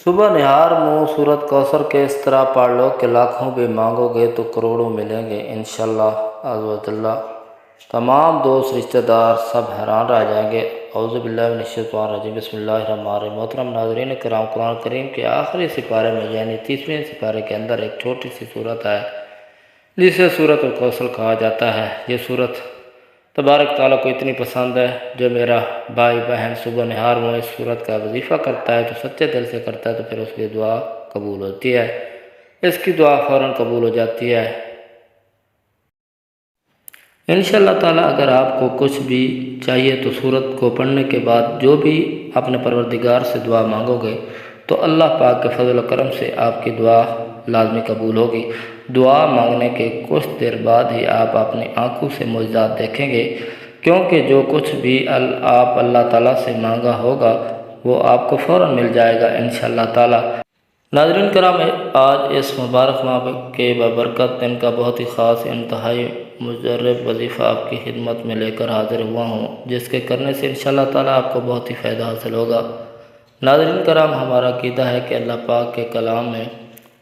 صبح نہار منہ صورت کوثر کے اس طرح پڑھ لو کہ لاکھوں بھی مانگو گے تو کروڑوں ملیں گے انشاءاللہ عز و جل۔ تمام دوست رشتہ دار سب حیران رہ جائیں گے۔ اعوذ باللہ من الشیطان الرجیم، بسم اللہ الرحمن الرحیم۔ محترم ناظرین کرام، قرآن کریم کے آخری سپارے میں یعنی 30ویں سپارے کے اندر ایک چھوٹی سی صورت ہے جسے سورۃ الکوثر کہا جاتا ہے۔ یہ صورت تبارک تعالیٰ کو اتنی پسند ہے، جو میرا بھائی بہن صبح نہار میں اس صورت کا وظیفہ کرتا ہے تو سچے دل سے کرتا ہے تو پھر اس کی دعا قبول ہوتی ہے، اس کی دعا فوراً قبول ہو جاتی ہے انشاءاللہ تعالیٰ۔ اگر آپ کو کچھ بھی چاہیے تو صورت کو پڑھنے کے بعد جو بھی اپنے پروردگار سے دعا مانگو گے تو اللہ پاک کے فضل و کرم سے آپ کی دعا لازمی قبول ہوگی۔ دعا مانگنے کے کچھ دیر بعد ہی آپ اپنی آنکھوں سے معجزات دیکھیں گے، کیونکہ جو کچھ بھی آپ اللہ تعالیٰ سے مانگا ہوگا وہ آپ کو فوراً مل جائے گا انشاءاللہ تعالیٰ۔ ناظرین کرام، آج اس مبارک ماہ کے ببرکت دن کا بہت ہی خاص انتہائی مجرب وظیفہ آپ کی خدمت میں لے کر حاضر ہوا ہوں، جس کے کرنے سے انشاءاللہ تعالیٰ آپ کو بہت ہی فائدہ حاصل ہوگا۔ ناظرین کرام، ہمارا عقیدہ ہے کہ اللہ پاک کے کلام میں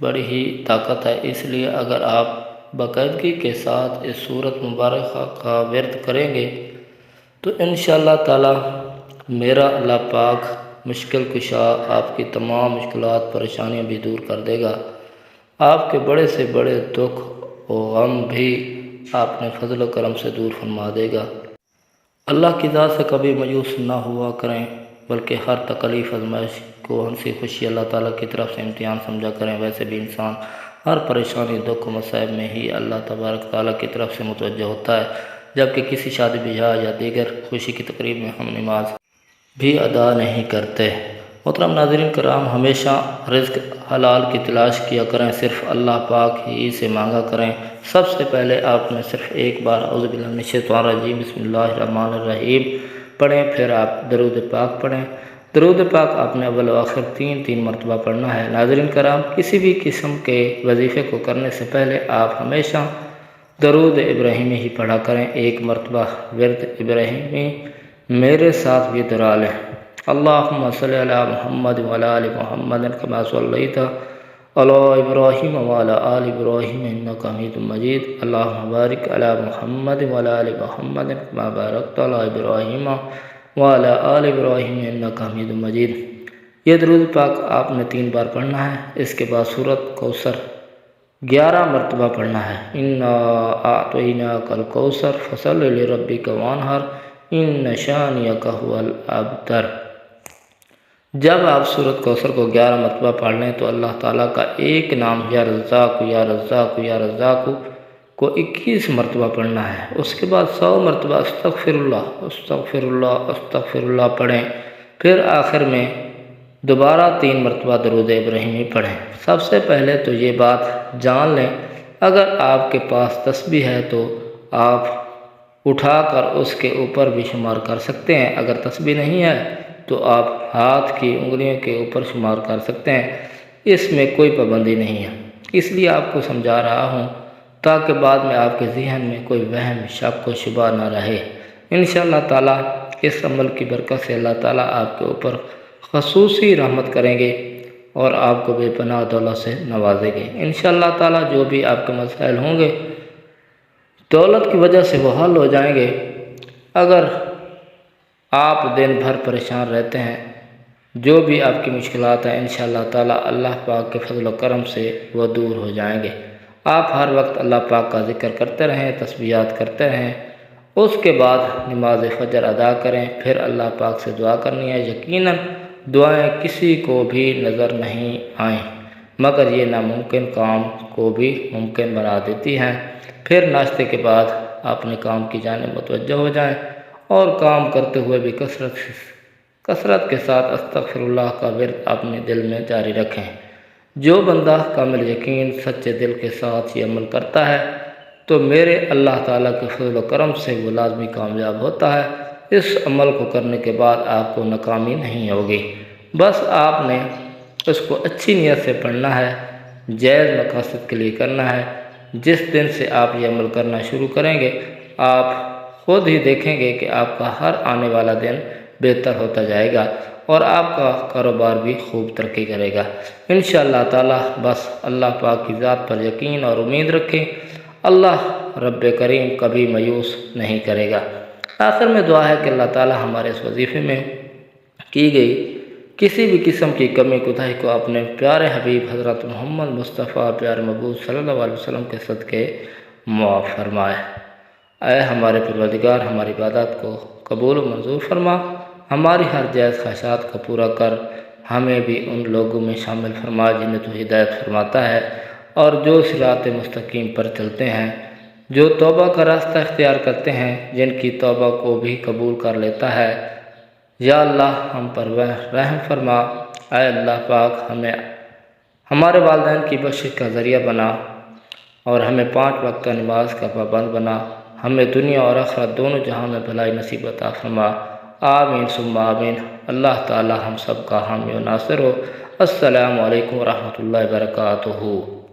بڑی ہی طاقت ہے، اس لیے اگر آپ باقاعدگی کے ساتھ اس سورت مبارکہ کا ورد کریں گے تو انشاءاللہ تعالیٰ میرا اللہ پاک مشکل کشا آپ کی تمام مشکلات پریشانیاں بھی دور کر دے گا، آپ کے بڑے سے بڑے دکھ و غم بھی آپ نے فضل و کرم سے دور فرما دے گا۔ اللہ کی ذات سے کبھی مایوس نہ ہوا کریں، بلکہ ہر تکلیف آزمائش کو ہنسی خوشی اللہ تعالیٰ کی طرف سے امتحان سمجھا کریں۔ ویسے بھی انسان ہر پریشانی دکھ و مصائب میں ہی اللہ تبارک تعالیٰ کی طرف سے متوجہ ہوتا ہے، جبکہ کسی شادی بیاہ یا دیگر خوشی کی تقریب میں ہم نماز بھی ادا نہیں کرتے۔ محترم ناظرین کرام، ہمیشہ رزق حلال کی تلاش کیا کریں، صرف اللہ پاک ہی سے مانگا کریں۔ سب سے پہلے آپ نے صرف ایک بار اعوذ باللہ من الشیطان الرجیم بسم اللہ الرحمن الرحیم پڑھیں، پھر آپ درود پاک پڑھیں۔ درود پاک آپ نے اول و آخر تین مرتبہ پڑھنا ہے۔ ناظرین کرام، کسی بھی قسم کے وظیفے کو کرنے سے پہلے آپ ہمیشہ درود ابراہیمی ہی پڑھا کریں۔ ایک مرتبہ ورد ابراہیمی میرے بھی دہرا لیں۔ اللہم صلی علی محمد وعلی آل محمد کما صلیت علی ابراہیم وعلی آل ابراہیم انک حمید مجید۔ اللہم بارک علی محمد وعلی آل محمد کما بارکت علی ابراہیم وعلی آل ابراہیم انک حمید مجید۔ یہ درود پاک آپ نے 3 بار پڑھنا ہے۔ اس کے بعد سورۃ کوثر 11 مرتبہ پڑھنا ہے۔ انا اعطیناک الکوثر فصل لربک وانحر ان شانئک هو الابتر۔ جب آپ سورۃ کوثر کو 11 مرتبہ پڑھ لیں تو اللہ تعالیٰ کا ایک نام یا رزاق یا رزاق یا رزاق کو 21 مرتبہ پڑھنا ہے۔ اس کے بعد 100 مرتبہ استغفر اللہ استغفر اللہ استغفر اللہ پڑھیں، پھر آخر میں دوبارہ 3 مرتبہ درود ابراہیمی پڑھیں۔ سب سے پہلے تو یہ بات جان لیں، اگر آپ کے پاس تسبیح ہے تو آپ اٹھا کر اس کے اوپر بھی شمار کر سکتے ہیں، اگر تسبیح نہیں ہے تو آپ ہاتھ کی انگلیوں کے اوپر شمار کر سکتے ہیں، اس میں کوئی پابندی نہیں ہے۔ اس لیے آپ کو سمجھا رہا ہوں تاکہ بعد میں آپ کے ذہن میں کوئی وہم شک و شبہ نہ رہے۔ انشاءاللہ تعالیٰ اس عمل کی برکت سے اللہ تعالیٰ آپ کے اوپر خصوصی رحمت کریں گے اور آپ کو بے پناہ دولت سے نوازیں گے انشاءاللہ تعالیٰ۔ جو بھی آپ کے مسائل ہوں گے دولت کی وجہ سے وہ حل ہو جائیں گے۔ اگر آپ دن بھر پریشان رہتے ہیں، جو بھی آپ کی مشکلات ہیں انشاءاللہ تعالیٰ اللہ پاک کے فضل و کرم سے وہ دور ہو جائیں گے۔ آپ ہر وقت اللہ پاک کا ذکر کرتے رہیں، تسبیحات کرتے رہیں، اس کے بعد نماز فجر ادا کریں، پھر اللہ پاک سے دعا کرنی ہے۔ یقیناً دعائیں کسی کو بھی نظر نہیں آئیں، مگر یہ ناممکن کام کو بھی ممکن بنا دیتی ہیں۔ پھر ناشتے کے بعد اپنے کام کی جانب متوجہ ہو جائیں اور کام کرتے ہوئے بھی کثرت کے ساتھ استغفر اللہ کا ورد اپنے دل میں جاری رکھیں۔ جو بندہ کامل یقین سچے دل کے ساتھ یہ عمل کرتا ہے تو میرے اللہ تعالیٰ کے فضل و کرم سے وہ لازمی کامیاب ہوتا ہے۔ اس عمل کو کرنے کے بعد آپ کو ناکامی نہیں ہوگی، بس آپ نے اس کو اچھی نیت سے پڑھنا ہے، جائز مقاصد کے لیے کرنا ہے۔ جس دن سے آپ یہ عمل کرنا شروع کریں گے آپ خود ہی دیکھیں گے کہ آپ کا ہر آنے والا دن بہتر ہوتا جائے گا اور آپ کا کاروبار بھی خوب ترقی کرے گا انشاءاللہ تعالی۔ بس اللہ پاک کی ذات پر یقین اور امید رکھیں، اللہ رب کریم کبھی مایوس نہیں کرے گا۔ آخر میں دعا ہے کہ اللہ تعالی ہمارے اس وظیفے میں کی گئی کسی بھی قسم کی کمی کوتاہی کو اپنے پیارے حبیب حضرت محمد مصطفیٰ پیارے مبعوث صلی اللہ علیہ وسلم کے صدقے معاف فرمائے۔ اے ہمارے پروردگار، ہماری عبادات کو قبول و منظور فرما، ہماری ہر جائز خواہشات کو پورا کر ہمیں بھی ان لوگوں میں شامل فرما جنہیں تو ہدایت فرماتا ہے اور جو صراط مستقیم پر چلتے ہیں، جو توبہ کا راستہ اختیار کرتے ہیں، جن کی توبہ کو بھی قبول کر لیتا ہے۔ یا اللہ ہم پر رحم فرما، اے اللہ پاک ہمیں ہمارے والدین کی بخشش کا ذریعہ بنا اور ہمیں 5 وقت کا نماز کا پابند بنا، ہمیں دنیا اور آخرت دونوں جہاں میں بھلائی نصیب عطا فرما، آمین ثم آمین۔ اللہ تعالی ہم سب کا حامی و ناصر ہو۔ السلام علیکم ورحمۃ اللہ وبرکاتہ۔